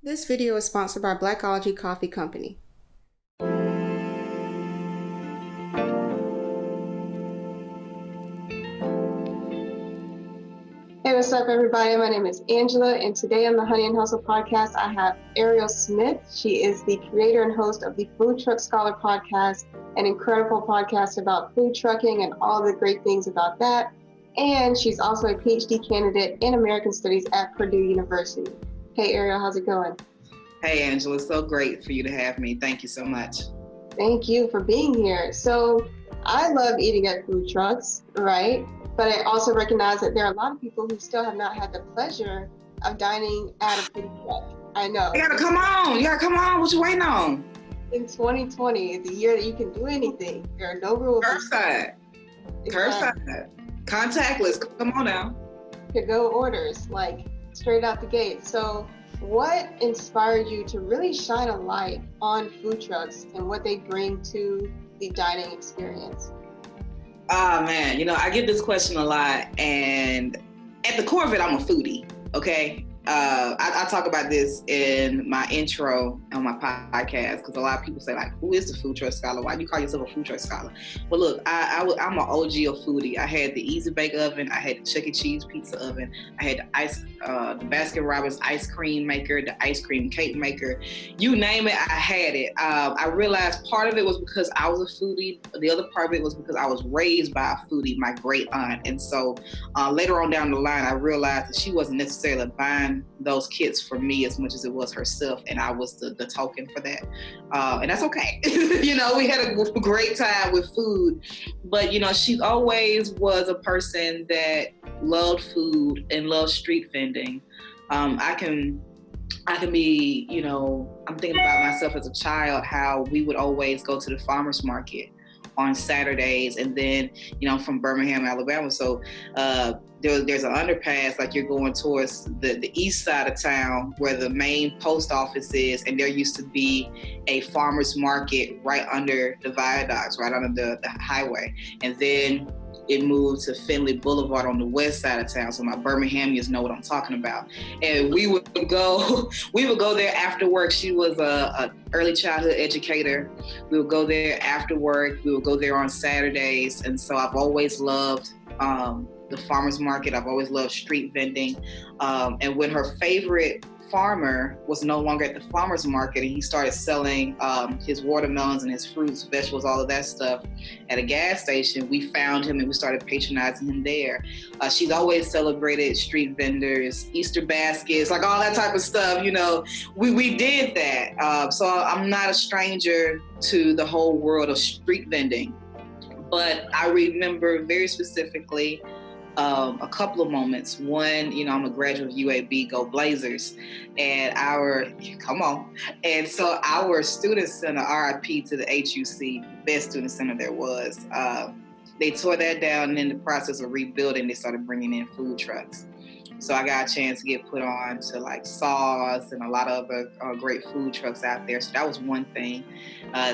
This video is sponsored by Blackology Coffee Company. Hey, what's up, everybody? My name is Angela, and today on the Honey and Hustle podcast, I have Ariel Smith. She is the creator and host of the Food Truck Scholar podcast, an incredible podcast about food trucking and all the great things about that. And she's also a PhD candidate in American Studies at Purdue University. Hey, Ariel, how's it going? Hey, Angela, it's so great for you to have me. Thank you so much. Thank you for being here. So I love eating at food trucks, right? But I also recognize that there are a lot of people who still have not had the pleasure of dining at a food truck. I know. You gotta come on. What you waiting on? In 2020, the year that you can do anything. There are no rules. Curbside. Contactless. Come on now. To-go orders, like straight out the gate. So what inspired you to really shine a light on food trucks and what they bring to the dining experience? Oh man, I get this question a lot, and at the core of it, I'm a foodie, okay? I talk about this in my intro on my podcast because a lot of people say, like, who is the food truck scholar? Why do you call yourself a food truck scholar? Well, look, I'm an OG of foodie. I had the Easy Bake Oven. I had the Chuck E. Cheese pizza oven. I had the Baskin Robbins ice cream maker, the ice cream cake maker. You name it, I had it. I realized part of it was because I was a foodie. The other part of it was because I was raised by a foodie, my great aunt. And so later on down the line, I realized that she wasn't necessarily buying those kits for me as much as it was herself, and I was the token for that, and that's okay. We had a great time with food, but she always was a person that loved food and loved street vending. I can be, I'm thinking about myself as a child, how we would always go to the farmers market on Saturdays, and then from Birmingham, Alabama. So there's an underpass, like you're going towards the east side of town where the main post office is, and there used to be a farmer's market right under the viaducts, right under the highway. And then it moved to Finley Boulevard on the west side of town. So my Birminghamians know what I'm talking about. And we would go there after work. She was a early childhood educator. We would go there after work. We would go there on Saturdays. And so I've always loved the farmer's market. I've always loved street vending. And when her favorite farmer was no longer at the farmer's market and he started selling his watermelons and his fruits, vegetables, all of that stuff at a gas station, we found him and we started patronizing him there. She's always celebrated street vendors, Easter baskets, like all that type of stuff. We did that. So I'm not a stranger to the whole world of street vending. But I remember very specifically a couple of moments. One, I'm a graduate of UAB, go Blazers, and so our student center, RIP to the HUC, best student center there was, they tore that down, and in the process of rebuilding, they started bringing in food trucks. So I got a chance to get put on to like Sauce and a lot of other great food trucks out there. So that was one thing.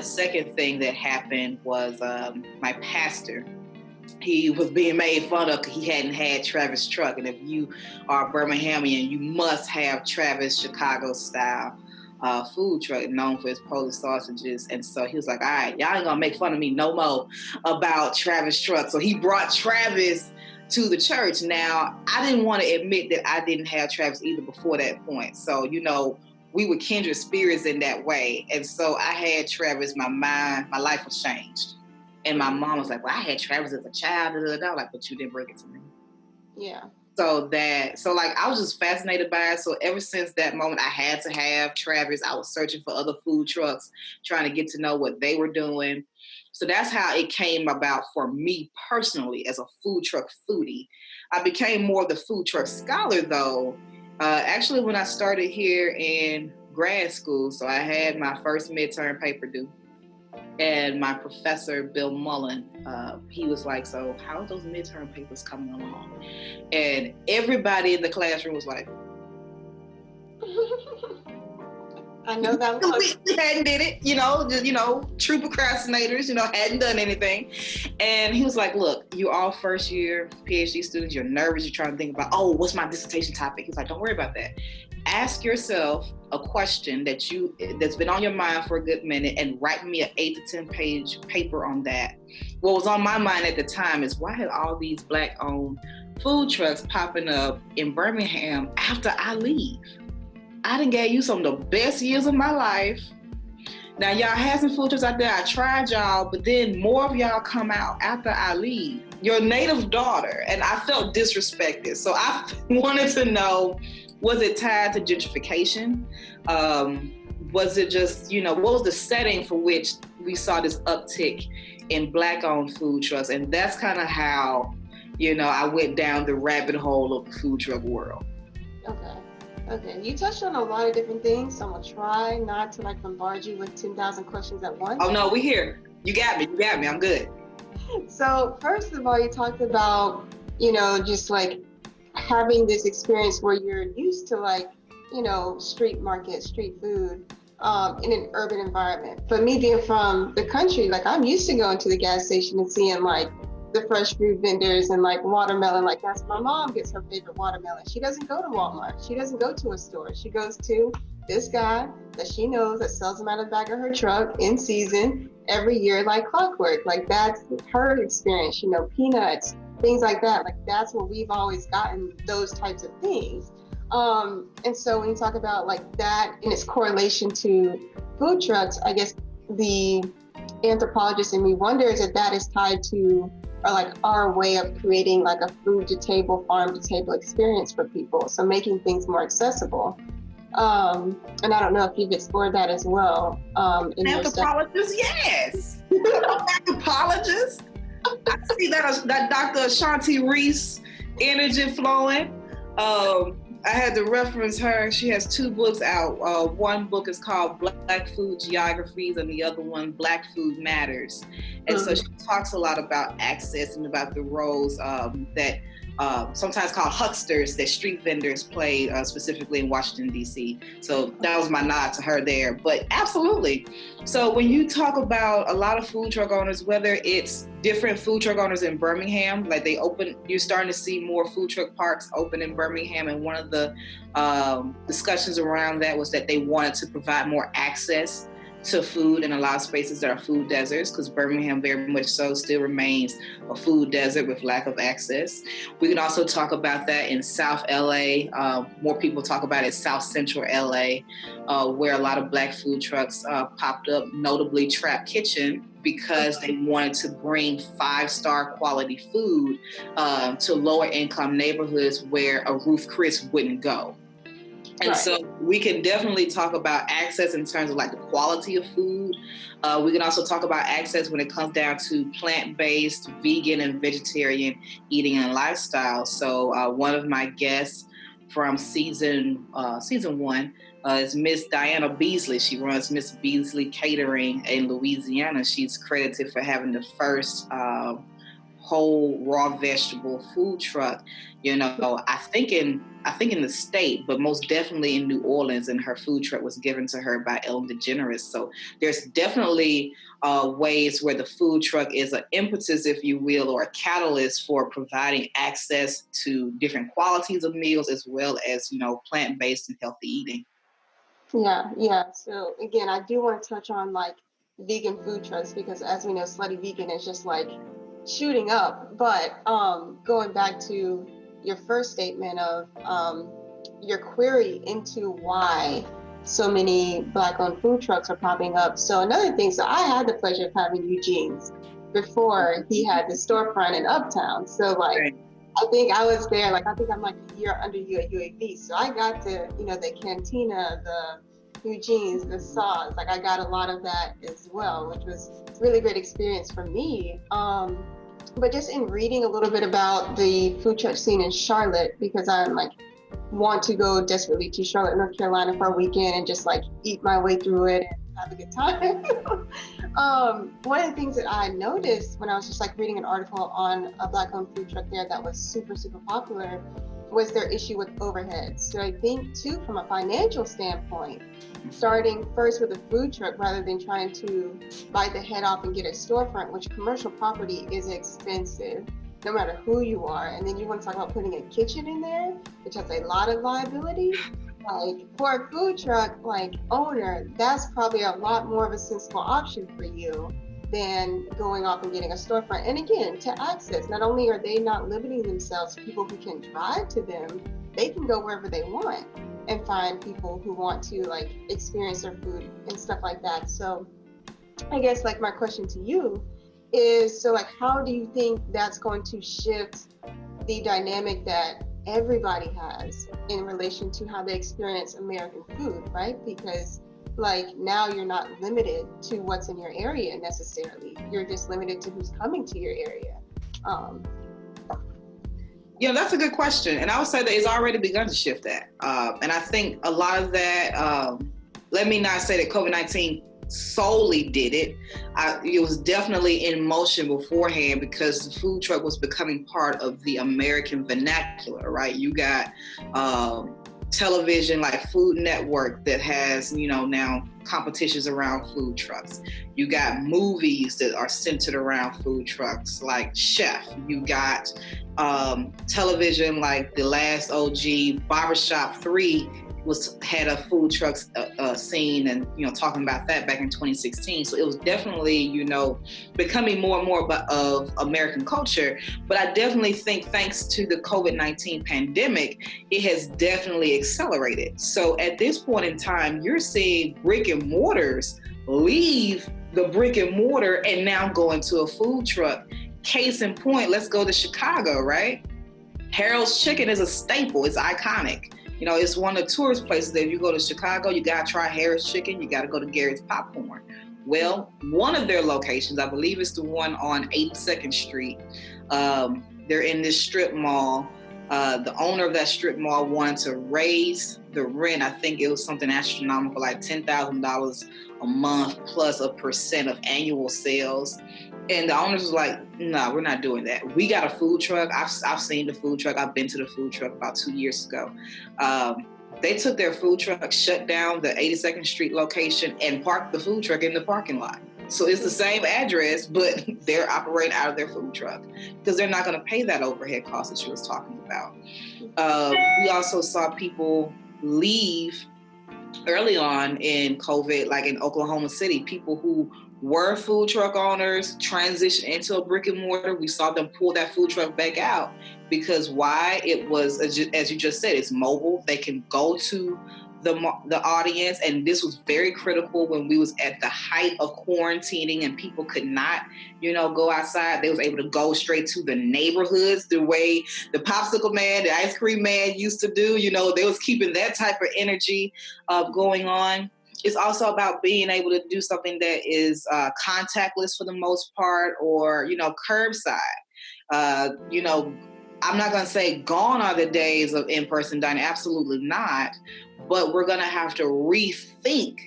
Second thing that happened was my pastor. He was being made fun of because he hadn't had Travis truck. And if you are a Birminghamian, you must have Travis Chicago style food truck known for his Polish sausages. And so he was like, all right, y'all ain't gonna make fun of me no more about Travis truck. So he brought Travis to the church. Now, I didn't want to admit that I didn't have Travis either before that point. So, we were kindred spirits in that way. And so I had Travis, my life was changed. And my mom was like, well, I had Travis as a child. Like, but you didn't bring it to me. Yeah. So I was just fascinated by it. So ever since that moment, I had to have Travis. I was searching for other food trucks, trying to get to know what they were doing. So that's how it came about for me personally as a food truck foodie. I became more of the food truck scholar, though, actually when I started here in grad school. So I had my first midterm paper due. And my professor, Bill Mullen, he was like, so how are those midterm papers coming along? And everybody in the classroom was like, I know that was. We hadn't did it, true procrastinators, hadn't done anything. And he was like, look, you're all first year PhD students, you're nervous, you're trying to think about, what's my dissertation topic? He's like, don't worry about that. ask yourself a question that's been on your mind for a good minute and write me an 8 to 10 page paper on that. What was on my mind at the time is, why had all these Black-owned food trucks popping up in Birmingham after I leave? I done gave you some of the best years of my life. Now y'all had some food trucks out there. I tried y'all, but then more of y'all come out after I leave. Your native daughter, and I felt disrespected. So I wanted to know, was it tied to gentrification? Was it just, what was the setting for which we saw this uptick in Black-owned food trucks? And that's kind of how, I went down the rabbit hole of the food truck world. Okay, you touched on a lot of different things, so I'm gonna try not to bombard you with 10,000 questions at once. Oh no, we here. You got me, I'm good. So first of all, you talked about, just having this experience where you're used to street market, street food in an urban environment. But me being from the country, I'm used to going to the gas station and seeing the fresh fruit vendors and watermelon. That's my mom gets her favorite watermelon. She doesn't go to Walmart. She doesn't go to a store. She goes to this guy that she knows that sells them out of the back of her truck in season every year like clockwork. That's her experience, peanuts, things like that. That's what we've always gotten, those types of things. And so when you talk about that and its correlation to food trucks, I guess the anthropologist in me wonders if that is tied to our way of creating a food to table, farm to table experience for people. So making things more accessible. And I don't know if you've explored that as well. Anthropologist, yes. Anthropologist. I see that Dr. Ashanti Reese energy flowing. I had to reference her. She has 2 books out. One book is called Black Food Geographies, and the other one, Black Food Matters. And so she talks a lot about access and about the roles that sometimes called hucksters, that street vendors play, specifically in Washington, D.C. So that was my nod to her there. But absolutely. So when you talk about a lot of food truck owners, whether it's different food truck owners in Birmingham, you're starting to see more food truck parks open in Birmingham. And one of the discussions around that was that they wanted to provide more access to food in a lot of spaces that are food deserts, because Birmingham very much so still remains a food desert with lack of access. We can also talk about that in South LA. More people talk about it South Central LA, where a lot of Black food trucks popped up, notably Trap Kitchen, because they wanted to bring 5-star quality food to lower income neighborhoods where a Ruth Chris wouldn't go. And so we can definitely talk about access in terms of the quality of food. We can also talk about access when it comes down to plant-based, vegan, and vegetarian eating and lifestyle. So one of my guests from season 1 is Miss Diana Beasley. She runs Miss Beasley Catering in Louisiana. She's credited for having the first whole raw vegetable food truck, I think in the state, but most definitely in New Orleans, and her food truck was given to her by Ellen DeGeneres. So there's definitely ways where the food truck is an impetus, if you will, or a catalyst for providing access to different qualities of meals, as well as, plant-based and healthy eating. Yeah. So again, I do want to touch on vegan food trucks, because as we know, Slutty Vegan is just shooting up. But going back to your first statement of your query into why so many Black-owned food trucks are popping up. So another thing, so I had the pleasure of having Eugene's before he had the storefront in Uptown. So I think I was there, I think I'm a year under you at UAB. So I got to, the cantina, the Eugene's, the sauce, I got a lot of that as well, which was a really great experience for me. But just in reading a little bit about the food truck scene in Charlotte, because I'm want to go desperately to Charlotte, North Carolina for a weekend and just eat my way through it and have a good time. One of the things that I noticed when I was just reading an article on a Black-owned food truck there that was super, super popular was their issue with overhead. So I think too, from a financial standpoint, starting first with a food truck rather than trying to bite the head off and get a storefront, which commercial property is expensive, no matter who you are. And then you want to talk about putting a kitchen in there, which has a lot of liability. like for a food truck like owner, that's probably a lot more of a sensible option for you than going off and getting a storefront. And again, to access, not only are they not limiting themselves to people who can drive to them, they can go wherever they want and find people who want to like experience their food and stuff like that. So I guess like my question to you is, so like how do you think that's going to shift the dynamic that everybody has in relation to how they experience American food, right? Because like now you're not limited to what's in your area necessarily. You're just limited to who's coming to your area. Yeah, that's a good question. And I would say that it's already begun to shift that. And I think a lot of that, let me not say that COVID-19 solely did it. It was definitely in motion beforehand because the food truck was becoming part of the American vernacular, right? You got television like Food Network that has, now competitions around food trucks. You got movies that are centered around food trucks like Chef. You got television like The Last OG, Barbershop 3 had a food truck scene and, talking about that back in 2016. So it was definitely, becoming more and more of American culture. But I definitely think thanks to the COVID-19 pandemic, it has definitely accelerated. So at this point in time, you're seeing brick and mortars leave the brick and mortar and now go into a food truck. Case in point, let's go to Chicago, right? Harold's Chicken is a staple. It's iconic. It's one of the tourist places that if you go to Chicago, you got to try Harris Chicken. You got to go to Garrett's Popcorn. Well, one of their locations, I believe it's the one on 82nd Street. They're in this strip mall. The owner of that strip mall wanted to raise the rent. I think it was something astronomical, like $10,000 a month plus a % of annual sales. And the owners was like, no, we're not doing that. We got a food truck. I've seen the food truck. I've been to the food truck about 2 years ago. They took their food truck, shut down the 82nd Street location, and parked the food truck in the parking lot. So it's the same address, but they're operating out of their food truck because they're not going to pay that overhead cost that she was talking about. We also saw people leave early on in COVID, like in Oklahoma City, people who were food truck owners transition into a brick and mortar. We saw them pull that food truck back out because why? It was, as you just said, it's mobile. They can go to the audience, and this was very critical when we was at the height of quarantining and people could not, go outside. They was able to go straight to the neighborhoods the way the popsicle man, the ice cream man used to do. They was keeping that type of energy going on. It's also about being able to do something that is contactless for the most part, or, curbside. I'm not going to say gone are the days of in-person dining. Absolutely not. But we're going to have to rethink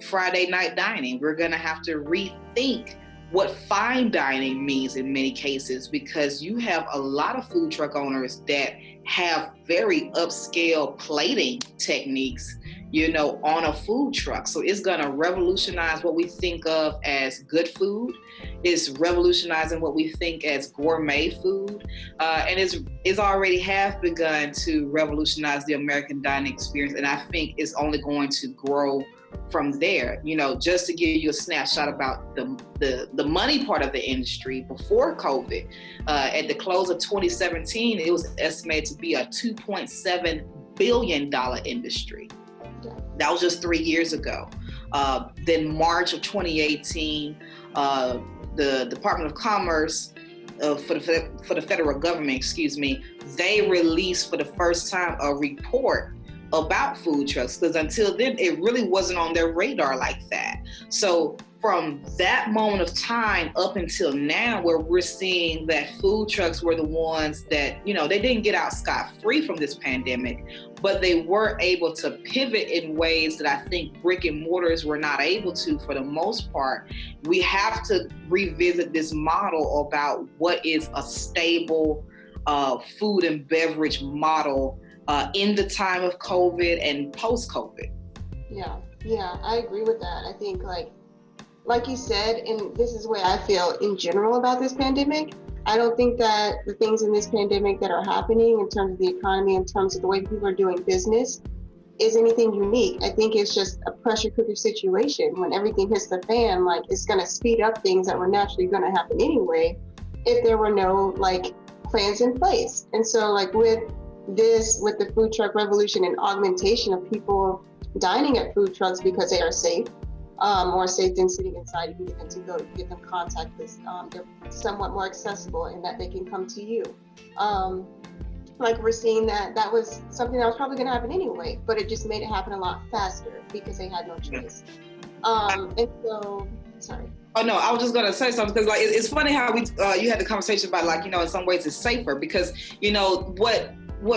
Friday night dining. We're going to have to rethink what fine dining means in many cases, because you have a lot of food truck owners that have very upscale plating techniques, on a food truck. So it's going to revolutionize what we think of as good food. It's revolutionizing what we think as gourmet food. And it's already have begun to revolutionize the American dining experience. And I think it's only going to grow from there. Just to give you a snapshot about the money part of the industry before COVID, at the close of 2017, it was estimated to be a $2.7 billion industry. That was just 3 years ago. Then March of 2018, the Department of Commerce for the federal government, they released for the first time a report about food trucks, because until then, it really wasn't on their radar like that. So from that moment of time up until now, where we're seeing that food trucks were the ones that, they didn't get out scot-free from this pandemic, but they were able to pivot in ways that I think brick and mortars were not able to for the most part. We have to revisit this model about what is a stable food and beverage model in the time of COVID and post-COVID. Yeah, I agree with that. I think like you said, and this is the way I feel in general about this pandemic, I don't think that the things in this pandemic that are happening in terms of the economy, in terms of the way people are doing business, is anything unique. I think it's just a pressure cooker situation. When everything hits the fan, like, it's going to speed up things that were naturally going to happen anyway if there were no like plans in place. And so like with the food truck revolution and augmentation of people dining at food trucks because they are safe, more safe than sitting inside. You can get them to go, get them contactless. They're somewhat more accessible in that they can come to you. Like we're seeing that was something that was probably going to happen anyway, but it just made it happen a lot faster because they had no choice. And so, sorry. Oh no, I was just gonna say something because like it's funny how you had the conversation about like, you know, in some ways it's safer because, you know, what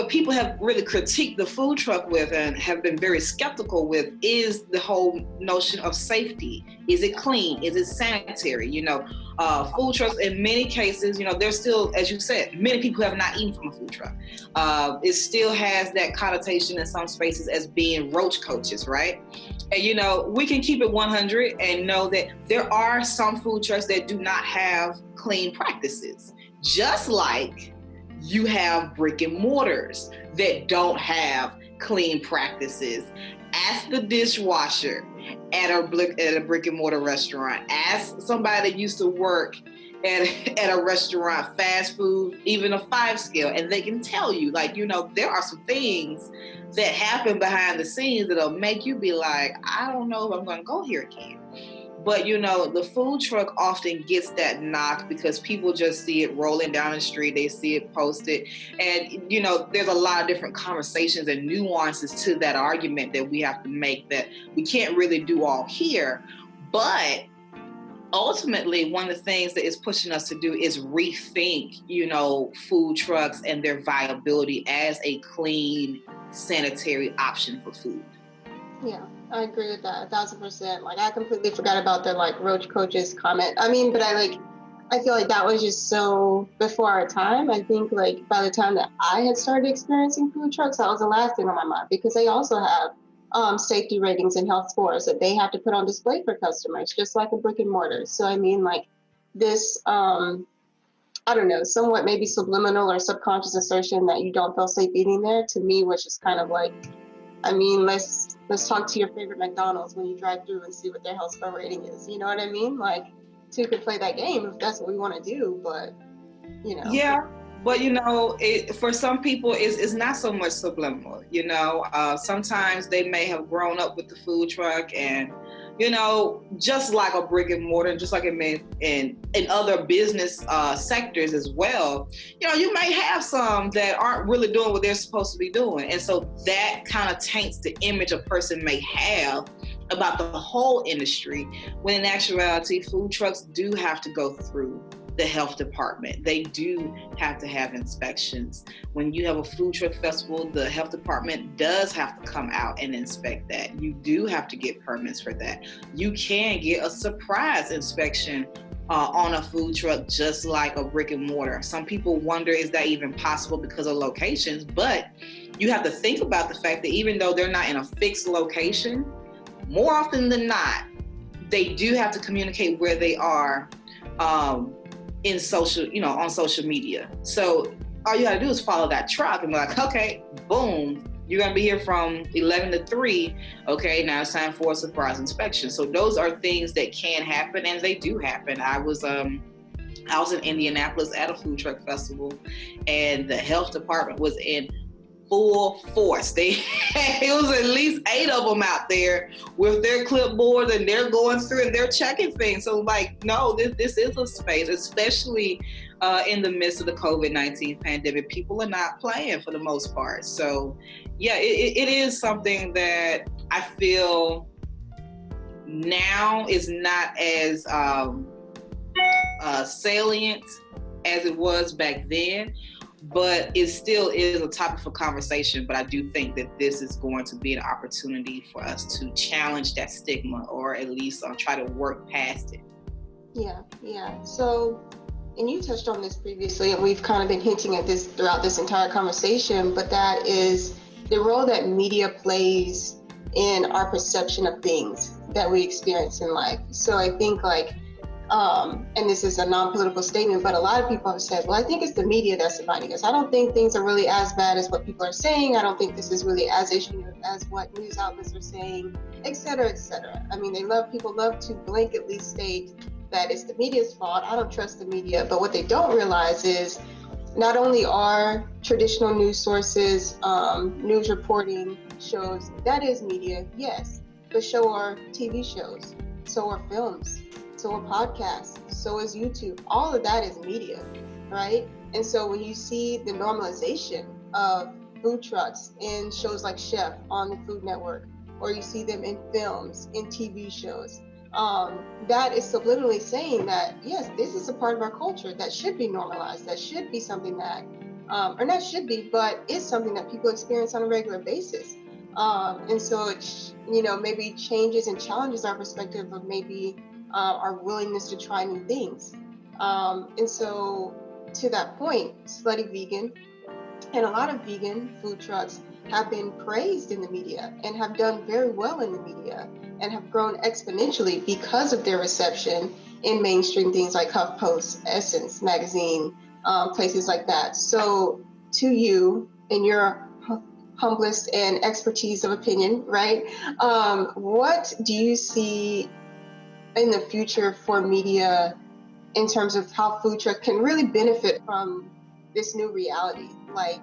people have really critiqued the food truck with and have been very skeptical with is the whole notion of safety. Is it clean? Is it sanitary? You know, food trucks in many cases, you know, there's still, as you said, many people have not eaten from a food truck. It still has that connotation in some spaces as being roach coaches, right? And, you know, we can keep it 100 and know that there are some food trucks that do not have clean practices, just like you have brick and mortars that don't have clean practices. Ask the dishwasher at a brick and mortar restaurant. Ask somebody that used to work at a restaurant, fast food, even a 5 scale, and they can tell you, like, you know, there are some things that happen behind the scenes that'll make you be like, I don't know if I'm going to go here again. But, you know, the food truck often gets that knock because people just see it rolling down the street. They see it posted. And, you know, there's a lot of different conversations and nuances to that argument that we have to make that we can't really do all here. But ultimately, one of the things that is pushing us to do is rethink, you know, food trucks and their viability as a clean, sanitary option for food. Yeah, I agree with that 1,000%. Like, I completely forgot about the like roach coaches comment. I mean, but I feel like that was just so before our time. I think like by the time that I had started experiencing food trucks, that was the last thing on my mind because they also have safety ratings and health scores that they have to put on display for customers, just like a brick and mortar. So I mean, like this, I don't know, somewhat maybe subliminal or subconscious assertion that you don't feel safe eating there, to me was just kind of like, I mean, let's talk to your favorite McDonald's when you drive through and see what their health score rating is. You know what I mean? Like, two could play that game if that's what we want to do, but, you know. Yeah, but, you know, for some people, it's not so much subliminal, you know. Sometimes they may have grown up with the food truck and, you know, just like a brick and mortar, just like it may in other business sectors as well, you know, you may have some that aren't really doing what they're supposed to be doing. And so that kind of taints the image a person may have about the whole industry, when in actuality, food trucks do have to go through the health department. They do have to have inspections. When you have a food truck festival, the health department does have to come out and inspect that. You do have to get permits for that. You can get a surprise inspection on a food truck, just like a brick and mortar. Some people wonder, is that even possible because of locations? But you have to think about the fact that even though they're not in a fixed location, more often than not, they do have to communicate where they are in social, you know, on social media. So all you gotta do is follow that truck and be like, okay, boom, you're gonna be here from 11 to 3. Okay, now it's time for a surprise inspection. So those are things that can happen, and they do happen. I was in Indianapolis at a food truck festival, and the health department was in full force. It was at least 8 of them out there with their clipboards, and they're going through and they're checking things. So like, no, this is a space, especially in the midst of the COVID-19 pandemic. People are not playing for the most part. So yeah, it is something that I feel now is not as salient as it was back then. But it still is a topic for conversation. But I do think that this is going to be an opportunity for us to challenge that stigma, or at least try to work past it. Yeah. So, and you touched on this previously, and we've kind of been hinting at this throughout this entire conversation, but that is the role that media plays in our perception of things that we experience in life. So I think like and this is a non-political statement, but a lot of people have said, well, I think it's the media that's dividing us. I don't think things are really as bad as what people are saying. I don't think this is really as issue as what news outlets are saying, et cetera, et cetera. I mean, people love to blanketly state that it's the media's fault. I don't trust the media. But what they don't realize is not only are traditional news sources, news reporting shows, that is media, yes, but so are TV shows, so are films, so are podcasts, so is YouTube. All of that is media, right? And so when you see the normalization of food trucks in shows like Chef on the Food Network, or you see them in films, in TV shows, that is subliminally saying that, yes, this is a part of our culture that should be normalized, that should be something that, or not should be, but is something that people experience on a regular basis. And so it, maybe changes and challenges our perspective of maybe our willingness to try new things. And so to that point, Slutty Vegan and a lot of vegan food trucks have been praised in the media and have done very well in the media and have grown exponentially because of their reception in mainstream things like HuffPost, Essence magazine, places like that. So to you, in your humblest and expertise of opinion, right? What do you see in the future for media in terms of how food truck can really benefit from this new reality, like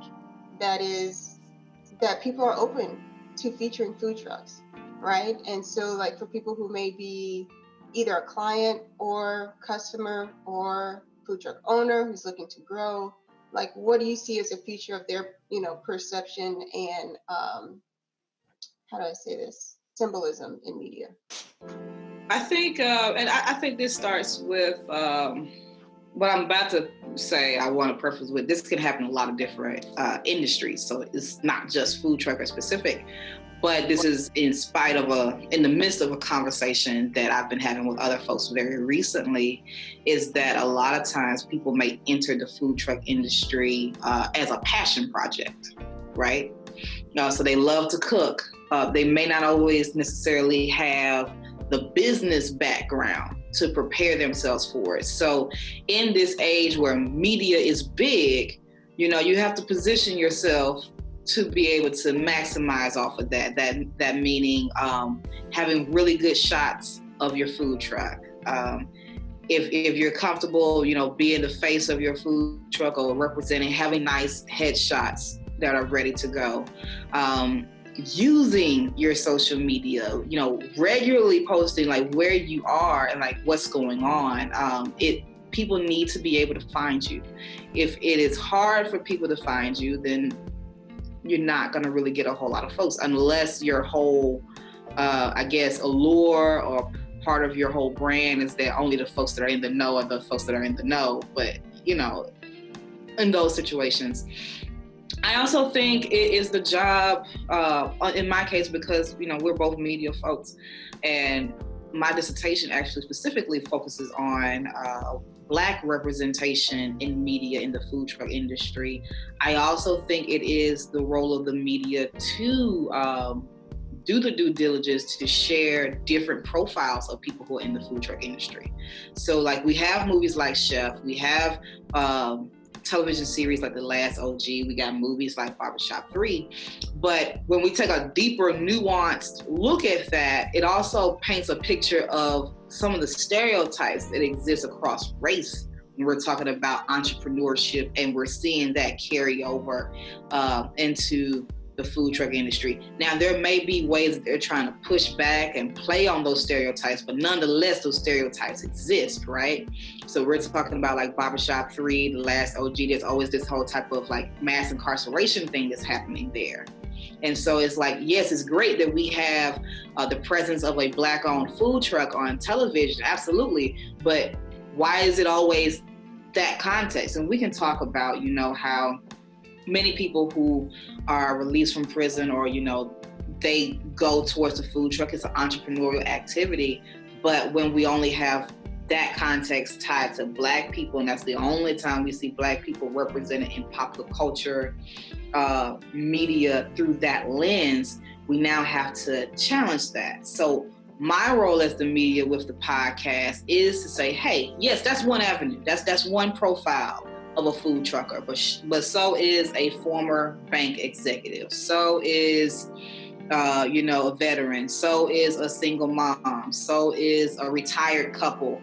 that people are open to featuring food trucks, right? And so like for people who may be either a client or customer or food truck owner who's looking to grow, like what do you see as a feature of their, perception and how do I say this? Symbolism in media? I think, and I think this starts with what I'm about to say. I want to preface with this can happen in a lot of different industries, so it's not just food trucker specific. But this is in the midst of a conversation that I've been having with other folks very recently, is that a lot of times people may enter the food truck industry as a passion project, right? So they love to cook. They may not always necessarily have the business background to prepare themselves for it. So in this age where media is big, you have to position yourself to be able to maximize off of that meaning having really good shots of your food truck. If you're comfortable, being the face of your food truck or representing, having nice headshots that are ready to go. Using your social media, regularly posting like where you are and like what's going on. People need to be able to find you. If it is hard for people to find you, then you're not going to really get a whole lot of folks unless your whole, allure or part of your whole brand is that only the folks that are in the know are the folks that are in the know. But, in those situations, I also think it is the job, in my case, because, we're both media folks, and my dissertation actually specifically focuses on Black representation in media in the food truck industry. I also think it is the role of the media to do the due diligence to share different profiles of people who are in the food truck industry. So like we have movies like Chef, we have television series like The Last OG, we got movies like Barbershop 3. But when we take a deeper, nuanced look at that, it also paints a picture of some of the stereotypes that exist across race when we're talking about entrepreneurship, and we're seeing that carry over into the food truck industry. Now, there may be ways that they're trying to push back and play on those stereotypes, but nonetheless, those stereotypes exist, right? So we're talking about like Barbershop 3, The Last OG, there's always this whole type of like mass incarceration thing that's happening there. And so it's like, yes, it's great that we have the presence of a Black-owned food truck on television, absolutely, but why is it always that context? And we can talk about, how many people who are released from prison or, they go towards the food truck. It's an entrepreneurial activity. But when we only have that context tied to Black people, and that's the only time we see Black people represented in popular culture, media through that lens, we now have to challenge that. So My role as the media with the podcast is to say, hey, yes, that's one avenue. That's one profile of a food trucker, but so is a former bank executive. So is a veteran. So is a single mom. So is a retired couple,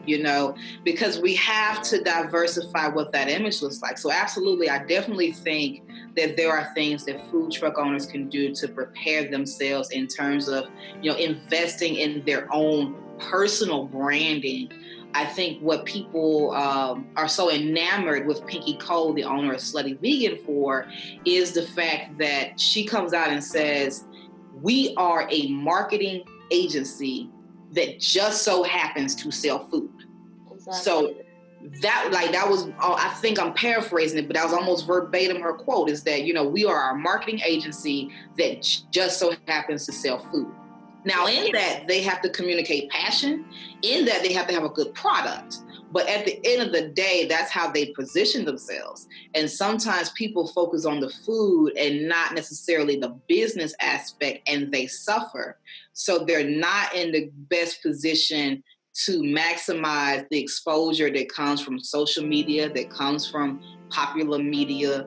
because we have to diversify what that image looks like. So absolutely, I definitely think that there are things that food truck owners can do to prepare themselves in terms of, investing in their own personal branding. I think what people are so enamored with Pinky Cole, the owner of Slutty Vegan, for is the fact that she comes out and says, we are a marketing agency that just so happens to sell food. Exactly. So that was, I think I'm paraphrasing it, but that was almost verbatim her quote, is that, we are a marketing agency that just so happens to sell food. Now, in that, they have to communicate passion. In that, they have to have a good product. But at the end of the day, that's how they position themselves. And sometimes people focus on the food and not necessarily the business aspect, and they suffer. So they're not in the best position to maximize the exposure that comes from social media, that comes from popular media.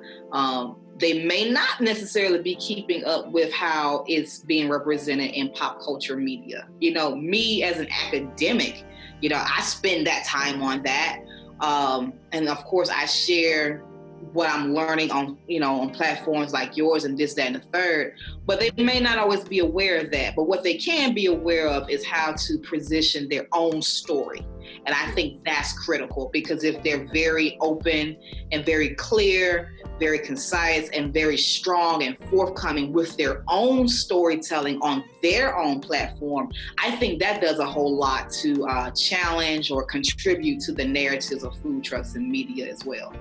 They may not necessarily be keeping up with how it's being represented in pop culture media. Me as an academic, I spend that time on that. And of course, I share what I'm learning on, on platforms like yours and this, that, and the third. But they may not always be aware of that. But what they can be aware of is how to position their own story. And I think that's critical, because if they're very open and very clear, very concise, and very strong and forthcoming with their own storytelling on their own platform, I think that does a whole lot to challenge or contribute to the narratives of food trucks and media as well.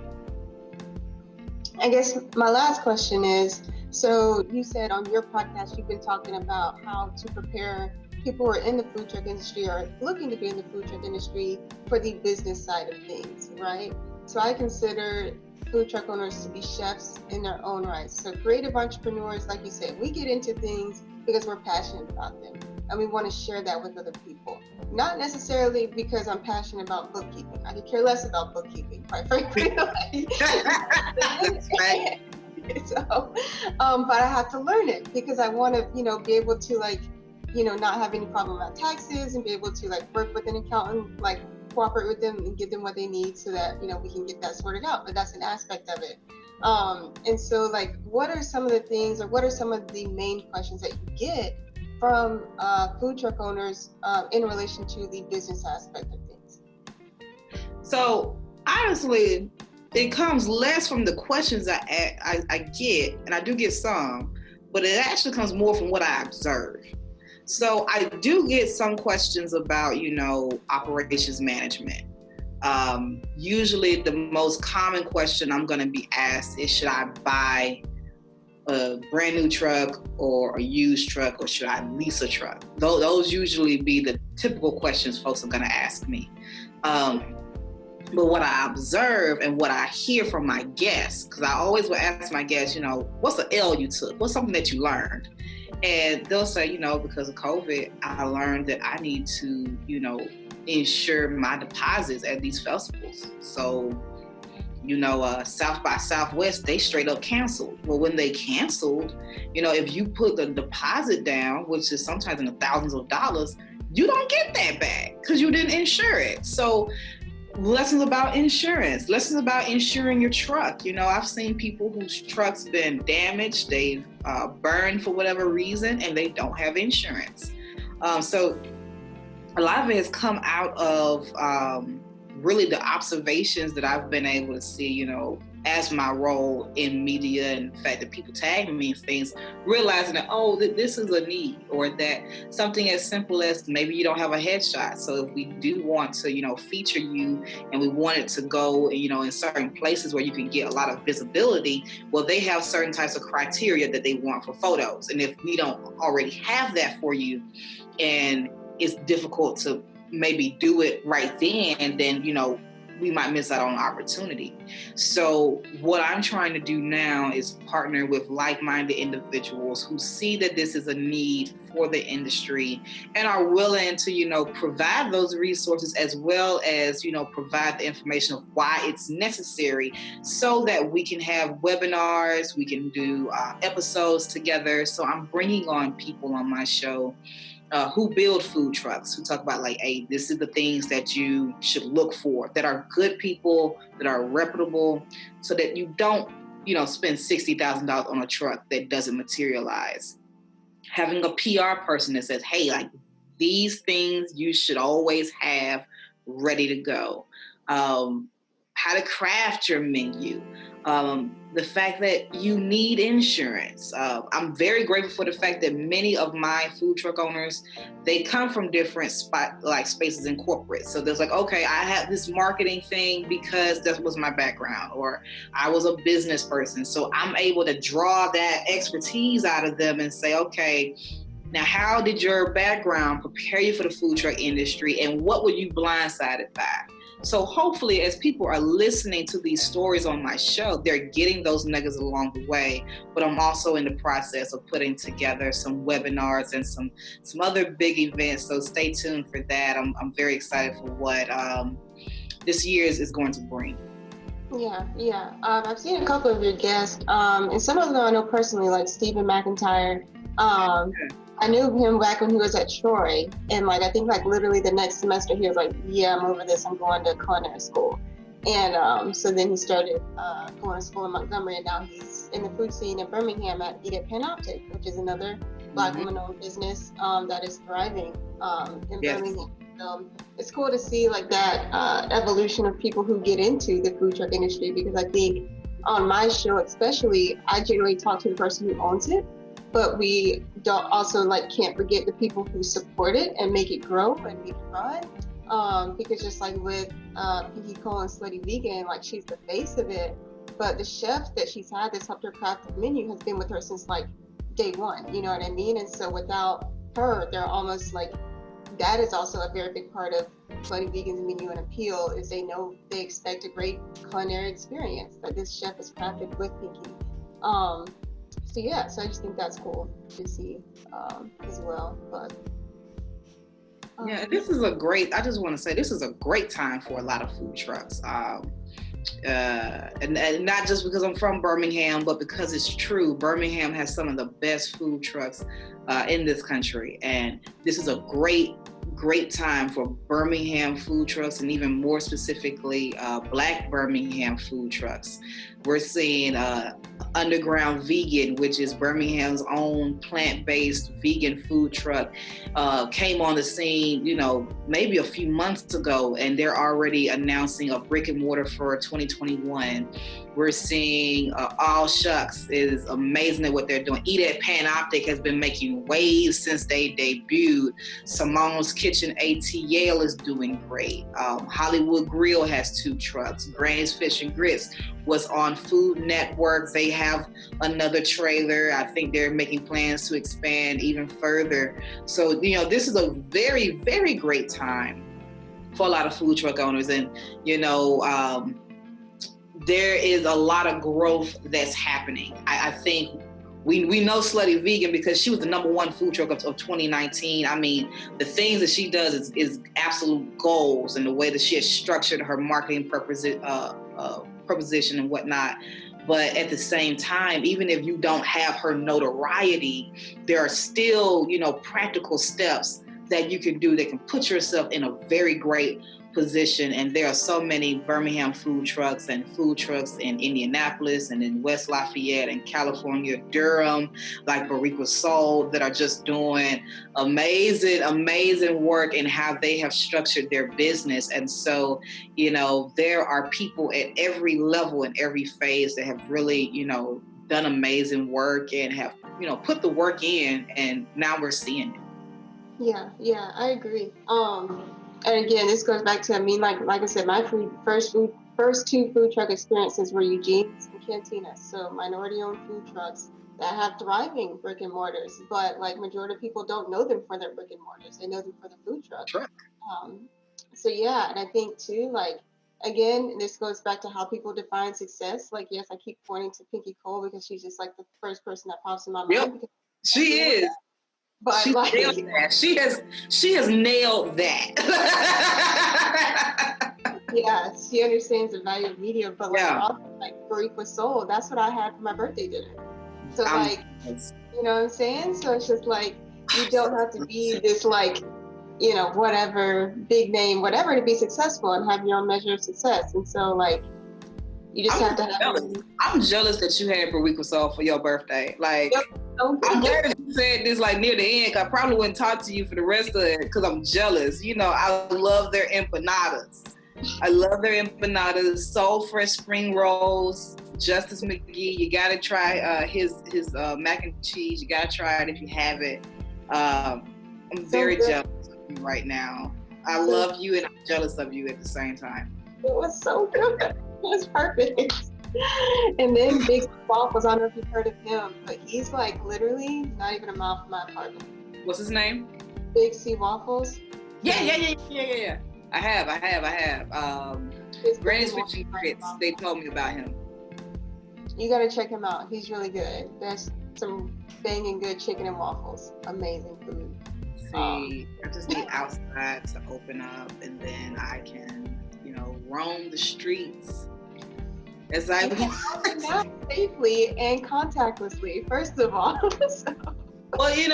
I guess my last question is, so you said on your podcast, you've been talking about how to prepare people who are in the food truck industry or looking to be in the food truck industry for the business side of things, right? So I consider food truck owners to be chefs in their own right. So creative entrepreneurs, like you said, we get into things because we're passionate about them and we want to share that with other people. Not necessarily because I'm passionate about bookkeeping. I could care less about bookkeeping, quite frankly. That's right. So, but I have to learn it because I want to, be able to not have any problem about taxes and be able to work with an accountant, cooperate with them and give them what they need so that, we can get that sorted out. But that's an aspect of it. And so what are some of the things, or what are some of the main questions that you get from food truck owners in relation to the business aspect of things? So honestly, it comes less from the questions I get, and I do get some, but it actually comes more from what I observe. So I do get some questions about, operations management. Usually the most common question I'm going to be asked is, should I buy a brand new truck or a used truck, or should I lease a truck? Those usually be the typical questions folks are going to ask me. But what I observe and what I hear from my guests, because I always will ask my guests, what's the L you took? What's something that you learned? And they'll say, because of COVID, I learned that I need to, insure my deposits at these festivals. So, South by Southwest, they straight up canceled. Well, when they canceled, if you put the deposit down, which is sometimes in the thousands of dollars, you don't get that back because you didn't insure it. So lessons about insurance, lessons about insuring your truck. I've seen people whose truck's been damaged, they've burned for whatever reason, and they don't have insurance. So a lot of it has come out of really the observations that I've been able to see, as my role in media, and the fact that people tag me and things, realizing that, this is a need, or that something as simple as maybe you don't have a headshot. So if we do want to, feature you, and we want it to go, in certain places where you can get a lot of visibility, well, they have certain types of criteria that they want for photos. And if we don't already have that for you, and it's difficult to maybe do it right then we might miss out on opportunity. So what I'm trying to do now is partner with like-minded individuals who see that this is a need for the industry and are willing to, provide those resources as well as, provide the information of why it's necessary so that we can have webinars, we can do episodes together. So I'm bringing on people on my show who build food trucks, who talk about like, hey, this is the things that you should look for, that are good people, that are reputable, so that you don't, spend $60,000 on a truck that doesn't materialize. Having a PR person that says, hey, like these things you should always have ready to go. How to craft your menu. The fact that you need insurance. I'm very grateful for the fact that many of my food truck owners, they come from different spaces in corporate. So there's like, okay, I have this marketing thing because that was my background, or I was a business person. So I'm able to draw that expertise out of them and say, okay, now how did your background prepare you for the food truck industry, and what were you blindsided by? So hopefully as people are listening to these stories on my show, they're getting those nuggets along the way. But I'm also in the process of putting together some webinars and some other big events. So stay tuned for that. I'm very excited for what this year is going to bring. Yeah. I've seen a couple of your guests, and some of them I know personally, like Stephen McIntyre. I knew him back when he was at Troy, and I think literally the next semester he was like, yeah, I'm over this, I'm going to culinary school. And so then he started going to school in Montgomery, and now he's in the food scene in Birmingham at Eat at Panoptic, which is another Black woman-owned business that is thriving in Birmingham. So it's cool to see that evolution of people who get into the food truck industry, because I think on my show especially, I generally talk to the person who owns it, but we don't also can't forget the people who support it and make it grow and make it run. Because just like with Pinky Cole and Slutty Vegan, she's the face of it, but the chef that she's had that's helped her craft the menu has been with her since day one, you know what I mean? And so without her, they're almost that is also a very big part of Slutty Vegan's menu and appeal, is they know they expect a great culinary experience that this chef has crafted with Pinky. So I just think that's cool to see as well. But I just want to say this is a great time for a lot of food trucks. And not just because I'm from Birmingham, but because it's true. Birmingham has some of the best food trucks in this country. And this is a great time for Birmingham food trucks, and even more specifically, Black Birmingham food trucks. We're seeing Underground Vegan, which is Birmingham's own plant-based vegan food truck, came on the scene, maybe a few months ago, and they're already announcing a brick and mortar for 2021. We're seeing All Shucks is amazing at what they're doing. Eat at Panoptic has been making waves since they debuted. Simone's Kitchen ATL is doing great. Hollywood Grill has 2 trucks. Granny's Fish and Grits was on Food Network. They have another trailer. I think they're making plans to expand even further. So, this is a very, very great time for a lot of food truck owners. And, there is a lot of growth that's happening. I think we know Slutty Vegan because she was the #1 food truck of 2019. I mean, the things that she does is absolute goals, and the way that she has structured her marketing proposition and whatnot. But at the same time, even if you don't have her notoriety, there are still, practical steps that you can do that can put yourself in a very great position. And there are so many Birmingham food trucks and food trucks in Indianapolis and in West Lafayette and California, Durham, like Bariqua Soul, that are just doing amazing work in how they have structured their business. And so, there are people at every level and every phase that have really, done amazing work and have, put the work in, and now we're seeing it. Yeah, I agree. And again, this goes back to, like I said, my first 2 food truck experiences were Eugene's and Cantina. So minority-owned food trucks that have thriving brick and mortars, but majority of people don't know them for their brick and mortars. They know them for the food truck. Sure. So yeah, and I think too, again, this goes back to how people define success. Like, yes, I keep pointing to Pinky Cole because she's just like the first person that pops in my Yep, mind. Because she is. but She like, nailed that. She has nailed that. yeah, she understands the value of media. But like, Yeah. also, like Barriqua Soul, that's what I had for my birthday dinner. So like, Yes. you know what I'm saying? So it's just like you don't have to be this like, you know, whatever big name, whatever to be successful and have your own measure of success. And so like, you just have to have. I'm jealous that you had Barriqua Soul for your birthday. Like, Yep. I'm glad that you said this like near the end. I probably wouldn't talk to you for the rest of it because I'm jealous. You know, I love their empanadas. Soul Fresh spring rolls. Justice McGee, you gotta try his mac and cheese. You gotta try it if you have it. I'm very jealous of you right now. I love you and I'm jealous of you at the same time. It was so good. It was perfect. And then Big C Waffles, I don't know if you've heard of him, but he's like literally not even a mile from my apartment. What's his name? Big C Waffles. Yeah. I have. Granny's Fish and Grits, they told me about him. You gotta check him out. He's really good. There's some banging good chicken and waffles. Amazing food. See, I just need outside to open up and then I can, you know, roam the streets as I want. Safely and contactlessly, first of all. So. Well, you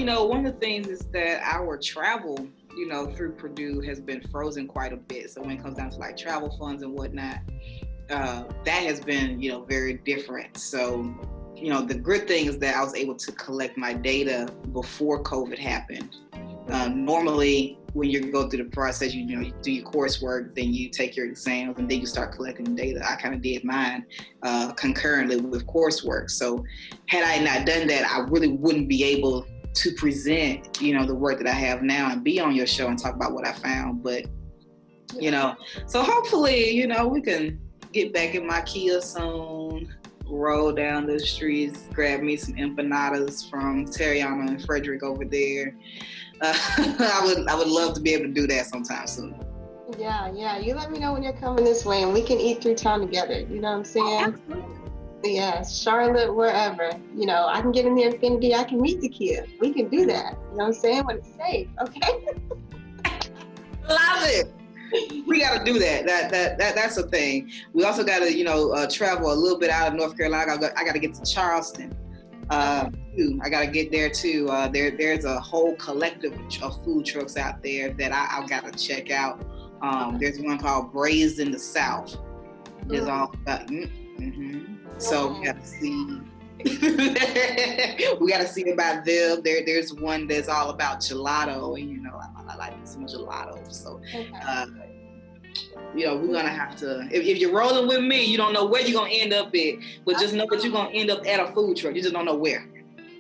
know, one of the things is that our travel, you know, through Purdue has been frozen quite a bit. So when it comes down to like travel funds and whatnot, that has been, you know, very different. So, you know, the good thing is that I was able to collect my data before COVID happened. Normally, when you go through the process, you do your coursework, then you take your exams, and then you start collecting data. I kind of did mine concurrently with coursework. So had I not done that, I really wouldn't be able to present, you know, the work that I have now and be on your show and talk about what I found. But, you know, so hopefully, you know, we can get back in my Kia soon, roll down the streets, grab me some empanadas from Terriana and Frederick over there. I would love to be able to do that sometime soon. Yeah. You let me know when you're coming this way and we can eat through town together. You know what I'm saying? Yeah, Charlotte, wherever. You know, I can get in the Infinity, I can meet the Kia. We can do that. You know what I'm saying? When it's safe, okay? Love it. We got to do that. That's a thing. We also got to, you know, travel a little bit out of North Carolina. I got to get to Charleston. Too. I got to get there too. There's a whole collective of food trucks out there that I got to check out. There's one called Braised in the South. It's all about. So we got to see. We got to see about them. There's one that's all about gelato, and you know, I like some gelato. So, you know, we're gonna have to. If you're rolling with me, you don't know where you're gonna end up at, but just know that you're gonna end up at a food truck. You just don't know where.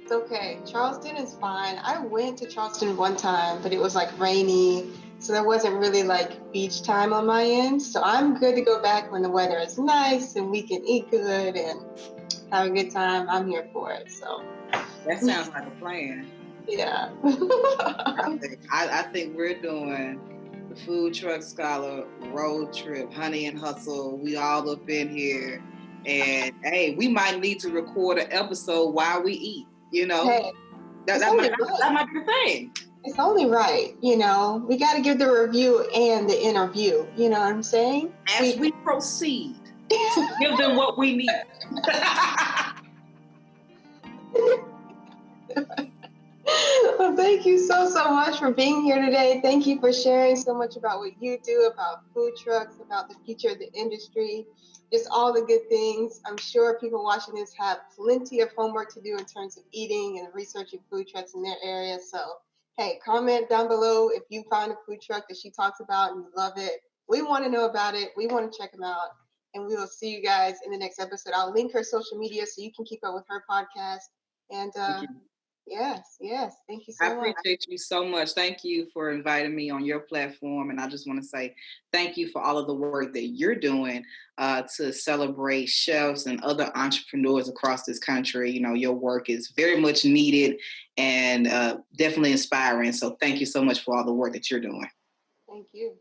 It's okay. Charleston is fine. I went to Charleston one time, but it was like rainy, so there wasn't really like beach time on my end. So I'm good to go back when the weather is nice and we can eat good and have a good time. I'm here for it. So that sounds like a plan. Yeah. I think we're doing the Food Truck Scholar road trip, Honey and Hustle. We all up in here, and hey, we might need to record an episode while we eat. You know, hey, that might be the thing. It's only right, you know. We got to give the review and the interview. You know what I'm saying? As we proceed to give them what we need. Well, thank you so much for being here today. Thank you for sharing so much about what you do, about food trucks, about the future of the industry, just all the good things. I'm sure people watching this have plenty of homework to do in terms of eating and researching food trucks in their area. So, hey, comment down below if you find a food truck that she talks about and you love it. We want to know about it. We want to check them out. And we will see you guys in the next episode. I'll link her social media so you can keep up with her podcast. And Yes. Thank you so much. I appreciate you so much. Thank you for inviting me on your platform. And I just want to say thank you for all of the work that you're doing to celebrate chefs and other entrepreneurs across this country. You know, your work is very much needed and definitely inspiring. So thank you so much for all the work that you're doing. Thank you.